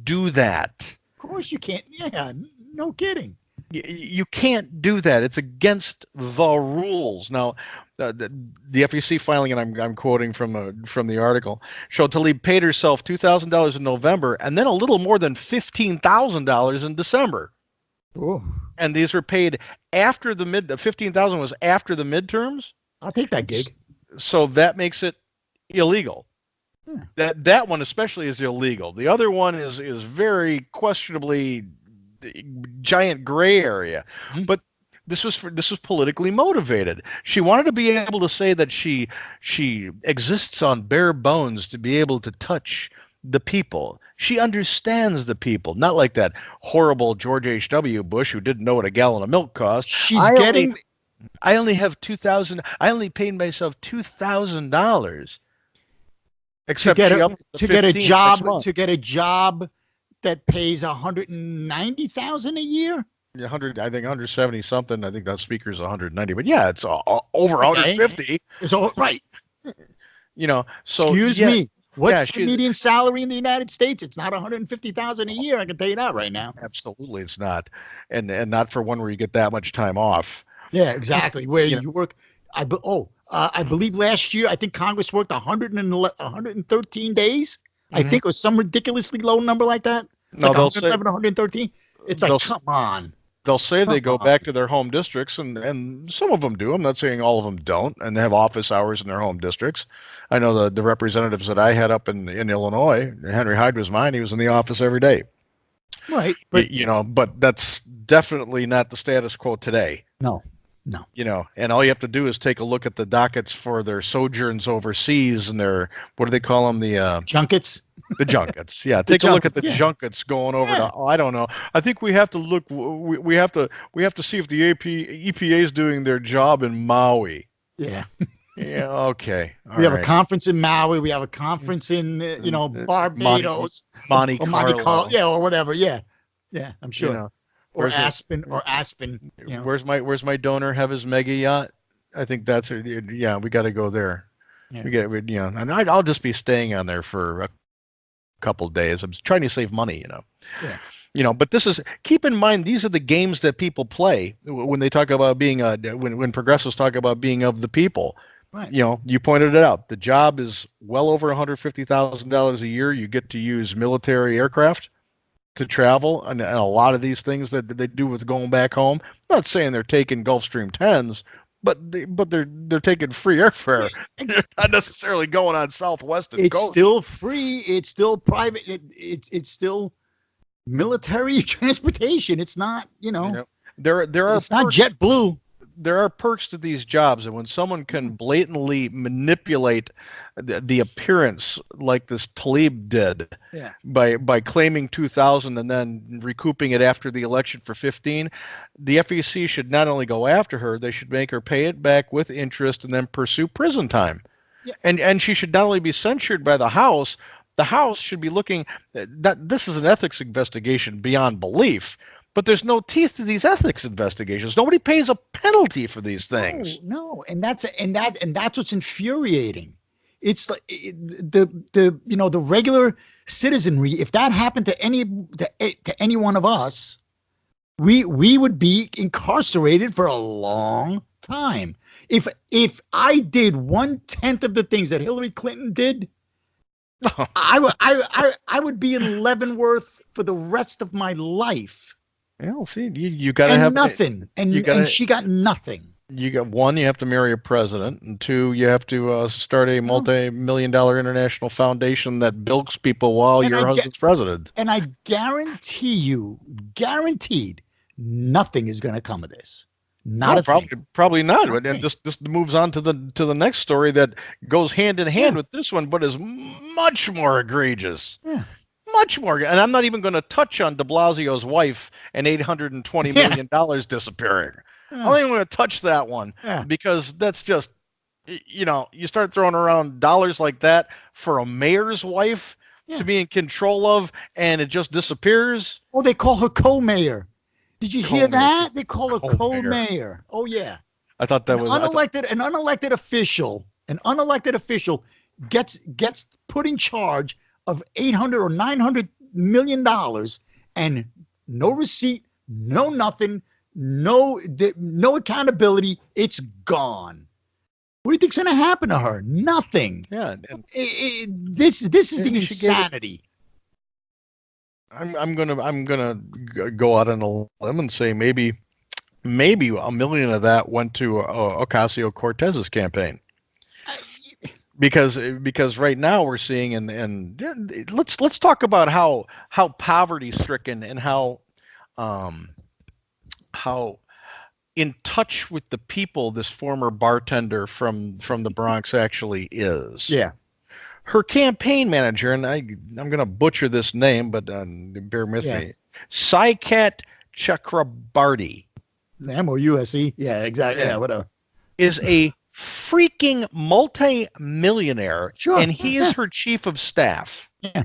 do that. Of course you can't. Yeah, no kidding. You can't do that. It's against the rules. Now, the FEC filing, and I'm quoting from the article, showed Tlaib paid herself $2,000 in November and then a little more than $15,000 in December. Ooh. And these were paid after the $15,000 was after the midterms. I'll take that gig. So that makes it illegal. That one especially is illegal. The other one is very questionably giant gray area. But this was politically motivated. She wanted to be able to say that she exists on bare bones to be able to touch the people. She understands the people, not like that horrible George H.W. Bush who didn't know what a gallon of milk cost. I only have $2,000. I only paid myself $2,000. Except to get a job that pays $190,000 a year. Yeah, 100. I think 170 something. I think that speaker's 190. But yeah, it's over 150. It's all right. So excuse me. What's the median salary in the United States? It's not $150,000 a year. I can tell you that right now. Absolutely, it's not, and not for one where you get that much time off. Yeah, exactly. Where you work. I believe last year I think Congress worked 113 days. I think it was some ridiculously low number like that. No, they'll say 113. It's like, come on. They'll say they go back to their home districts, and some of them do. I'm not saying all of them don't, and they have office hours in their home districts. I know the representatives that I had up in Illinois, Henry Hyde was mine. He was in the office every day. Right. But but that's definitely not the status quo today. No. And all you have to do is take a look at the dockets for their sojourns overseas and their, what do they call them? The junkets. The junkets. Yeah. Take a look at the junkets going over to, I don't know. I think we have to look, we have to see if the EPA is doing their job in Maui. Yeah. Yeah. Okay. We have a conference in Maui. We have a conference in, Barbados. Monte Carlo. Yeah. Or whatever. Yeah. Yeah. I'm sure. Or Aspen. Where's my donor have his mega yacht? I think that's it. Yeah, we got to go there. Yeah. And I'll just be staying on there for a couple of days. I'm trying to save money, Yeah. But keep in mind, these are the games that people play when they talk about being when progressives talk about being of the people. Right. You pointed it out. The job is well over $150,000 a year. You get to use military aircraft to travel, and a lot of these things that they do with going back home. I'm not saying they're taking Gulfstream 10s, but they're taking free airfare. They're not necessarily going on Southwest and It's still free. It's still private. It's still military transportation. It's not, there are it's not JetBlue. There are perks to these jobs, and when someone can blatantly manipulate the appearance like this Tlaib did, by claiming 2,000 and then recouping it after the election for 15, the FEC should not only go after her, they should make her pay it back with interest and then pursue prison time. Yeah. And she should not only be censured by the House should be looking that this is an ethics investigation beyond belief. But there's no teeth to these ethics investigations. Nobody pays a penalty for these things. No, and that's what's infuriating. It's like the regular citizenry. If that happened to any one of us, we would be incarcerated for a long time. If I did 1/10 of the things that Hillary Clinton did, I would be in Leavenworth for the rest of my life. Well, see, you got to have nothing, and she got nothing. You got one, you have to marry a president, and two, you have to start a multi-million-dollar international foundation that bilks people while your husband's president. And I guaranteed, nothing is going to come of this. Probably not. And this moves on to the next story that goes hand in hand with this one, but is much more egregious. Yeah. Much more, and I'm not even going to touch on De Blasio's wife and $820 million disappearing. I'm not even going to touch that one because that's just, you start throwing around dollars like that for a mayor's wife to be in control of, and it just disappears. Oh, they call her co-mayor. Did you hear that? They call her co-mayor. Oh yeah. I thought that was an unelected official. An unelected official gets put in charge of $800 or $900 million, and no receipt, no nothing, no accountability. It's gone. What do you think's going to happen to her? Nothing. Yeah. This is the insanity. I'm gonna go out on a limb and say maybe $1 million of that went to Ocasio-Cortez's campaign. Because right now we're seeing and let's talk about how poverty stricken and how in touch with the people this former bartender from the Bronx actually is. Yeah. Her campaign manager, and I'm going to butcher this name, but bear with me, Saikat Chakrabarti. MOUSE. Yeah, exactly. Yeah, whatever. Is a freaking multi-millionaire, and he is her chief of staff. Yeah.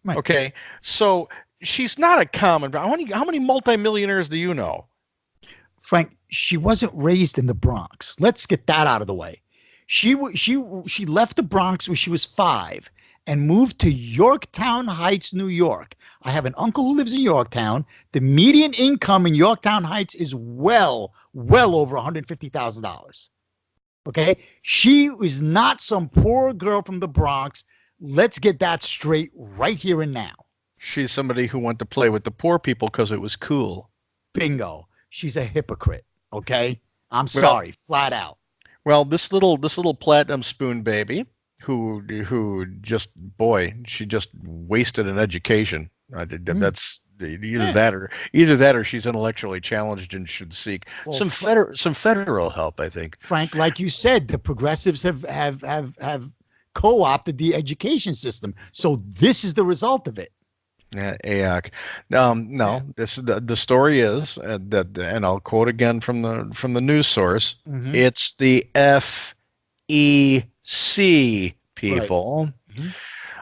Right. Okay, so she's not a common. How many multi-millionaires do you know? Frank, she wasn't raised in the Bronx. Let's get that out of the way. She left the Bronx when she was 5 and moved to Yorktown Heights, New York. I have an uncle who lives in Yorktown. The median income in Yorktown Heights is well over $150,000. Okay, she was not some poor girl from the Bronx. Let's get that straight right here and now. She's somebody who went to play with the poor people because it was cool. Bingo. She's a hypocrite. Okay, I'm sorry, flat out. Well, this little platinum spoon baby, who she just wasted an education. That's either that or she's intellectually challenged and should seek some federal help, I think. Frank, like you said, the progressives have co-opted the education system, so this is the result of it. Yeah, AAC. No, this the story is that, and I'll quote again from the news source. Mm-hmm. It's the FEC people. Right.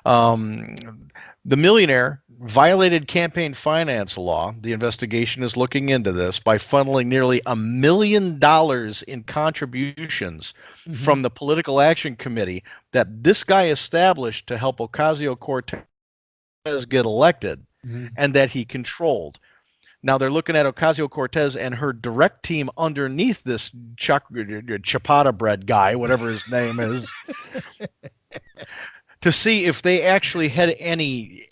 Mm-hmm. The millionaire violated campaign finance law. The investigation is looking into this by funneling nearly $1 million in contributions from the Political Action Committee that this guy established to help Ocasio-Cortez get elected and that he controlled. Now they're looking at Ocasio-Cortez and her direct team underneath this ciabatta bread guy, whatever his name is, to see if they actually had any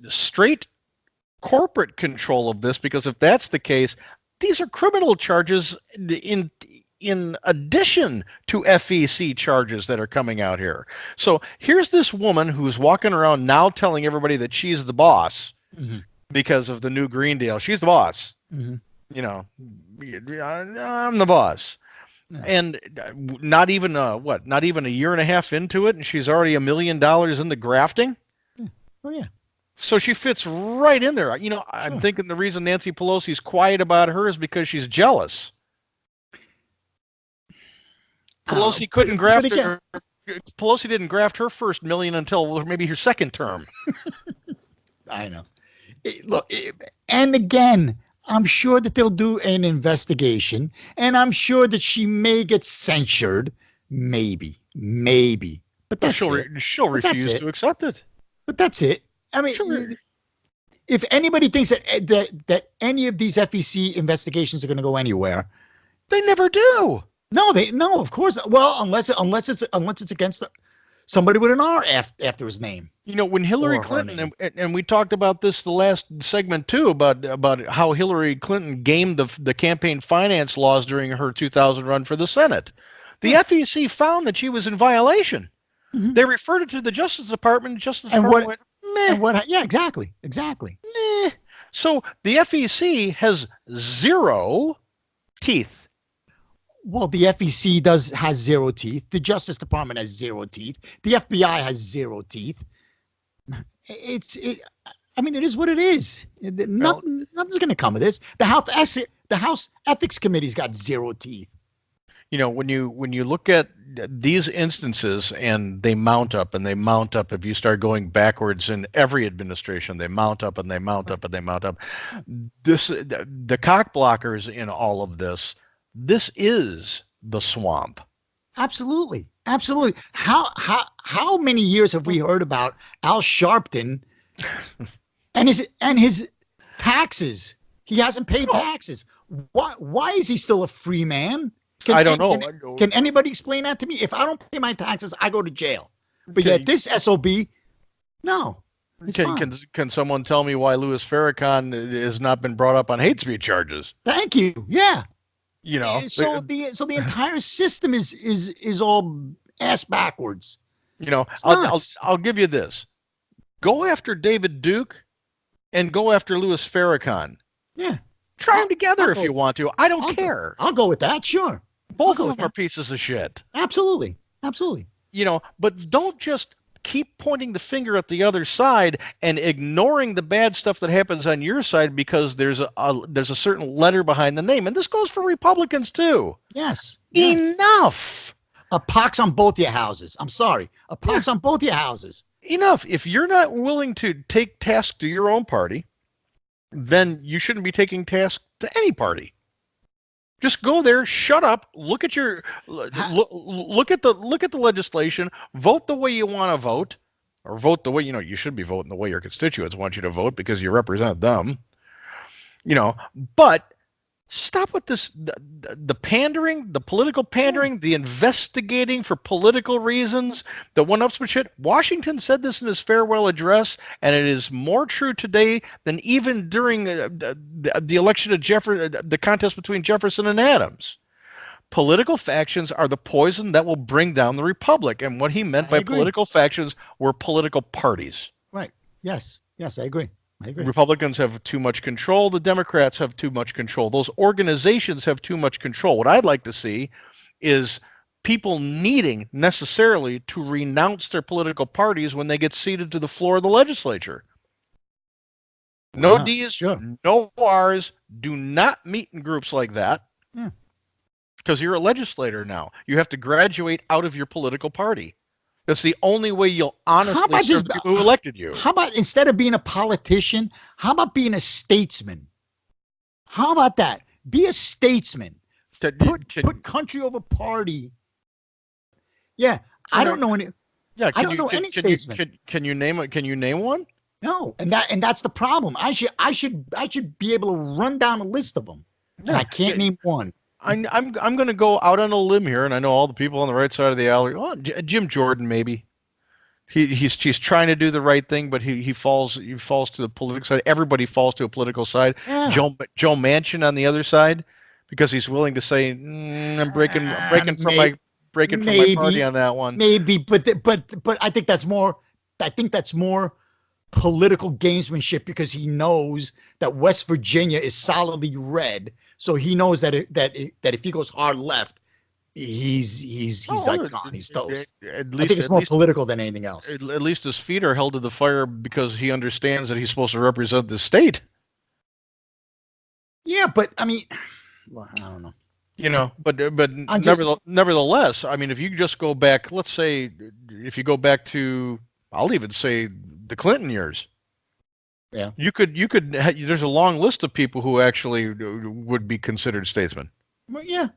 straight corporate control of this. Because if that's the case, these are criminal charges in addition to FEC charges that are coming out here. So here's this woman who's walking around now telling everybody that she's the boss. Because of the new Green Deal. She's the boss. You know, I'm the boss. And not even a year and a half into it, and she's already $1 million into grafting. Oh yeah. So she fits right in there. You know, I'm thinking the reason Nancy Pelosi's quiet about her is because she's jealous. Pelosi couldn't graft her. Pelosi didn't graft her first million until maybe her second term. I know. Look, and again, I'm sure that they'll do an investigation, and I'm sure that she may get censured, maybe, but that's she'll refuse to accept it. But that's it. I mean, if anybody thinks that any of these FEC investigations are going to go anywhere, they never do. No, of course. Well, unless it's against somebody with an R after his name. You know, when Hillary Clinton, and we talked about this the last segment too, about how Hillary Clinton gamed the campaign finance laws during her 2000 run for the Senate. The FEC found that she was in violation. They referred it to the Justice Department. Department went, meh. Yeah, exactly. Meh. So the FEC has zero teeth. Well, the FEC has zero teeth. The Justice Department has zero teeth. The FBI has zero teeth. I mean, it is what it is. Nothing's going to come of this. The House Ethics Committee's got zero teeth. You know, when you look at these instances and they mount up and they mount up, if you start going backwards in every administration, they mount up and they mount up and they mount up. The cock blockers in all of this. This is the swamp. Absolutely. How many years have we heard about Al Sharpton and his taxes? He hasn't paid taxes. Why is he still a free man? I don't know. Can anybody explain that to me? If I don't pay my taxes, I go to jail. But yet this SOB, no. Can someone tell me why Louis Farrakhan has not been brought up on hate speech charges? Thank you. Yeah. You know, so the entire system is all ass backwards. You know, I'll give you this: go after David Duke, and go after Louis Farrakhan. Yeah, try them together if you want to. I don't care. I'll go with that. Sure, both of them are pieces of shit. Absolutely. You know, but don't just keep pointing the finger at the other side and ignoring the bad stuff that happens on your side because there's a certain letter behind the name. And this goes for Republicans too. Yes. Enough. A pox on both your houses. I'm sorry. A pox on both your houses. Enough. If you're not willing to take task to your own party, then you shouldn't be taking task to any party. Just go there, shut up, look at the legislation, vote the way you want to vote, or vote the way, you should be voting the way your constituents want you to vote because you represent them. But stop with this, the pandering, the political pandering, the investigating for political reasons, the one-upsmanship. Washington said this in his farewell address, and it is more true today than even during the election of the contest between Jefferson and Adams. Political factions are the poison that will bring down the republic, and what he meant by political factions were political parties. Right. Yes, I agree. Republicans have too much control. The Democrats have too much control. Those organizations have too much control. What I'd like to see is people needing necessarily to renounce their political parties when they get seated to the floor of the legislature. No D's, no R's. Do not meet in groups like that. Because you're a legislator now. You have to graduate out of your political party. That's the only way you'll honestly serve the people who elected you. How about instead of being a politician, how about being a statesman? How about that? Be a statesman. Put country over party. Yeah, I don't know any. Yeah, I don't know any statesman. Can you name it? Can you name one? No, and that's the problem. I should be able to run down a list of them. Yeah, and I can't name one. I'm going to go out on a limb here, and I know all the people on the right side of the alley. Oh, Jim Jordan, maybe. He's trying to do the right thing, but he falls to the political side. Everybody falls to a political side. Yeah. Joe Manchin on the other side, because he's willing to say, I'm breaking from my party on that one. Maybe, but I think that's more. I think that's more political gamesmanship, because he knows that West Virginia is solidly red, so he knows that if he goes hard left, he's like gone. He's toast. I think it's more political than anything else. At least his feet are held to the fire because he understands that he's supposed to represent the state. Yeah, but I mean, well, I don't know. You know, but nevertheless, I mean, if you just go back, let's say, if you go back to, I'll even say the Clinton years. Yeah. You could. There's a long list of people who actually would be considered statesmen. Well, yeah,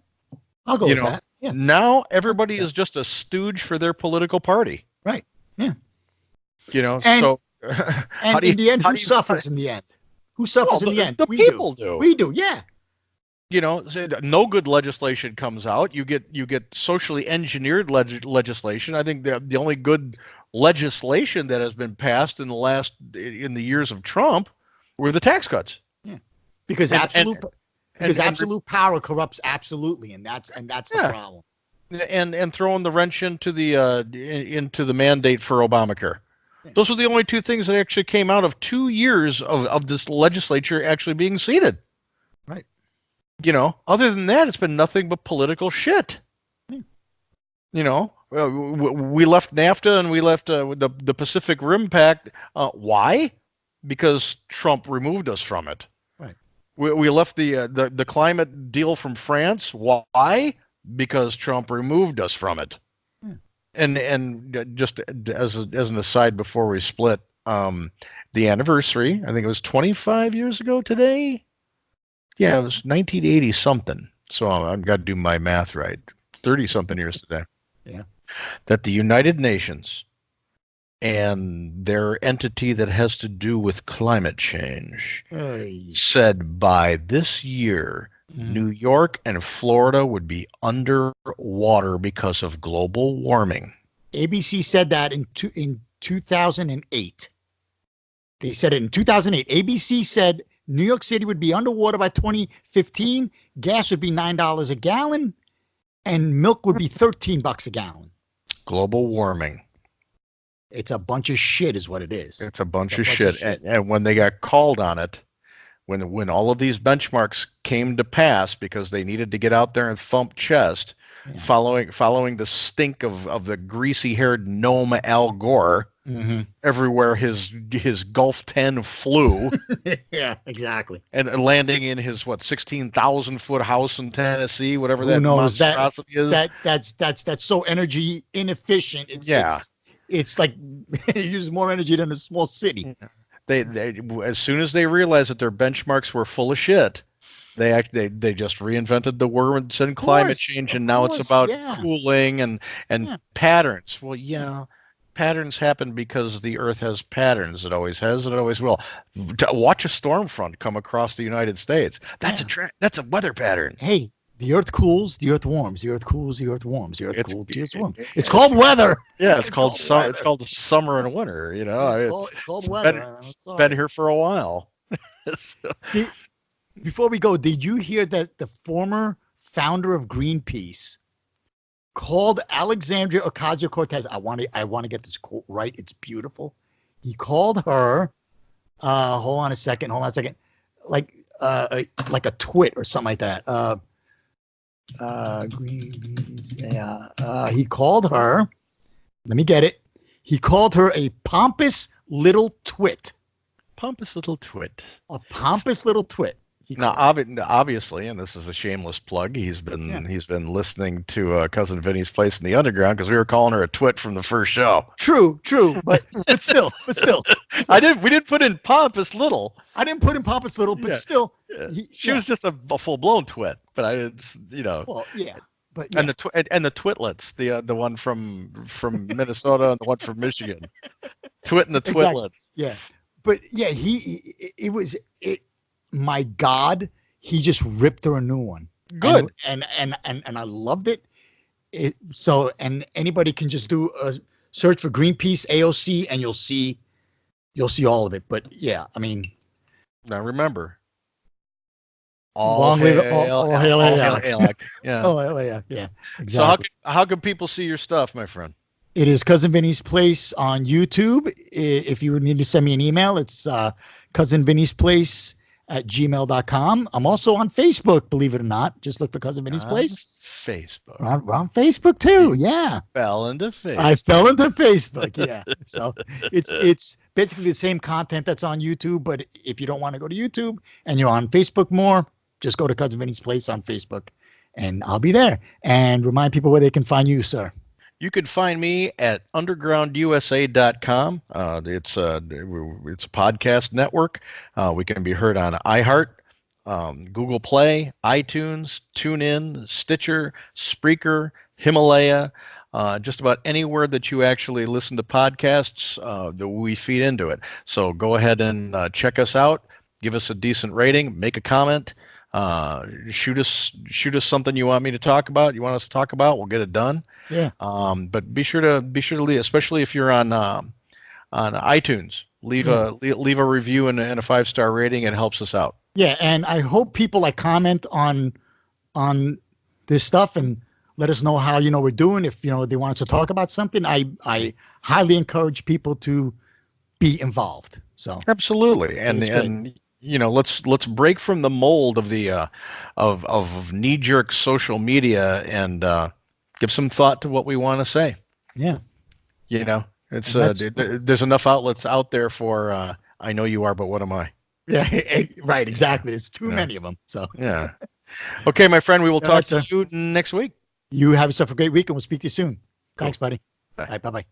I'll go with that. Yeah. Now everybody is just a stooge for their political party. Right. Yeah. You know. And in the end, who suffers in the end? Who suffers in the end? The people do. We do. Yeah. You know, no good legislation comes out. You get socially engineered legislation. I think the only good legislation that has been passed in the years of Trump were the tax cuts. Yeah, because absolute power corrupts absolutely, and that's the problem. And throwing the wrench into the mandate for Obamacare. Yeah. Those were the only two things that actually came out of 2 years of this legislature actually being seated. Right. You know, other than that, it's been nothing but political shit. Yeah. You know, we left NAFTA and we left the Pacific Rim Pact. Why? Because Trump removed us from it. Right. We left the climate deal from France. Why? Because Trump removed us from it. Yeah. And just as an aside before we split, the anniversary, I think it was 25 years ago today. Yeah, it was 1980 something. So I've got to do my math right. 30 something years today. Yeah. That the United Nations and their entity that has to do with climate change said by this year, New York and Florida would be underwater because of global warming. ABC said that in 2008. They said it in 2008. ABC said New York City would be underwater by 2015. Gas would be $9 a gallon, and milk would be $13 a gallon. Global warming. It's a bunch of shit, is what it is. It's a bunch of shit. And when they got called on it, when all of these benchmarks came to pass because they needed to get out there and thump chest, following the stink of the greasy-haired gnome Al Gore. Mm-hmm. Everywhere his Gulf 10 flew. Yeah, exactly. And landing in his 16,000-foot house in Tennessee, whatever that monstrosity is. That's so energy inefficient. It's like it uses more energy than a small city. They as soon as they realized that their benchmarks were full of shit, they just reinvented the word and said climate change, and now it's about cooling and patterns. Well, yeah. Patterns happen because the Earth has patterns. It always has, and it always will. Watch a storm front come across the United States. That's a weather pattern. Hey, the Earth cools, the Earth warms. The Earth cools, the Earth warms. The Earth cools, the Earth warms. It's called weather. Yeah, it's called summer and winter. You know, it's called weather. It's been here for a while. Before we go, did you hear that the former founder of Greenpeace called Alexandria Ocasio-Cortez? I want to get this quote right. It's beautiful. He called her. Hold on a second. Like a twit or something like that. Greenpeace. He called her. Let me get it. He called her a pompous little twit. Pompous little twit. A pompous little twit. Now, obviously, and this is a shameless plug, he's been listening to Cousin Vinny's Place in the Underground because we were calling her a twit from the first show. True, but still. We didn't put in pompous little. I didn't put in pompous little, but still. Yeah. She was just a full blown twit, but Well, yeah. But and the twitlets, the one from Minnesota and the one from Michigan, twit and the twitlets. Exactly. Yeah, but yeah, my God, he just ripped her a new one. Good. And I loved it. And anybody can just do a search for Greenpeace AOC and you'll see all of it. But yeah, I mean, now remember, all hail ALEC. Yeah. All hail ALEC. Yeah. Exactly. So how can people see your stuff, my friend? It is Cousin Vinny's Place on YouTube. If you would need to send me an email, it's Cousin Vinny's Place @gmail.com. I'm also on Facebook, believe it or not. Just look for Cousin Vinny's Place. Facebook. We're on Facebook too. Yeah. Fell into Facebook. I fell into Facebook. Yeah. So it's basically the same content that's on YouTube, but if you don't want to go to YouTube and you're on Facebook more, just go to Cousin Vinny's Place on Facebook, and I'll be there. And remind people where they can find you, sir. You can find me at undergroundusa.com. It's a podcast network. We can be heard on iHeart, Google Play, iTunes, TuneIn, Stitcher, Spreaker, Himalaya, just about anywhere that you actually listen to podcasts, that we feed into it. So go ahead and check us out. Give us a decent rating. Make a comment. Shoot us something you want me to talk about. You want us to talk about? We'll get it done. Yeah. But be sure to leave, especially if you're on iTunes. Leave a review and a 5-star rating. It helps us out. Yeah, and I hope people comment on this stuff and let us know how we're doing. If they want us to talk about something, I highly encourage people to be involved. So absolutely, and let's break from the mold of the of knee-jerk social media and give some thought to what we want to say. Yeah, it's there's enough outlets out there for I know you are, but what am I? Yeah, right, exactly. There's too many of them. So yeah. Okay, my friend, we will talk to you next week. You have yourself a great week, and we'll speak to you soon. Cool. Thanks, buddy. Bye. All right, bye-bye.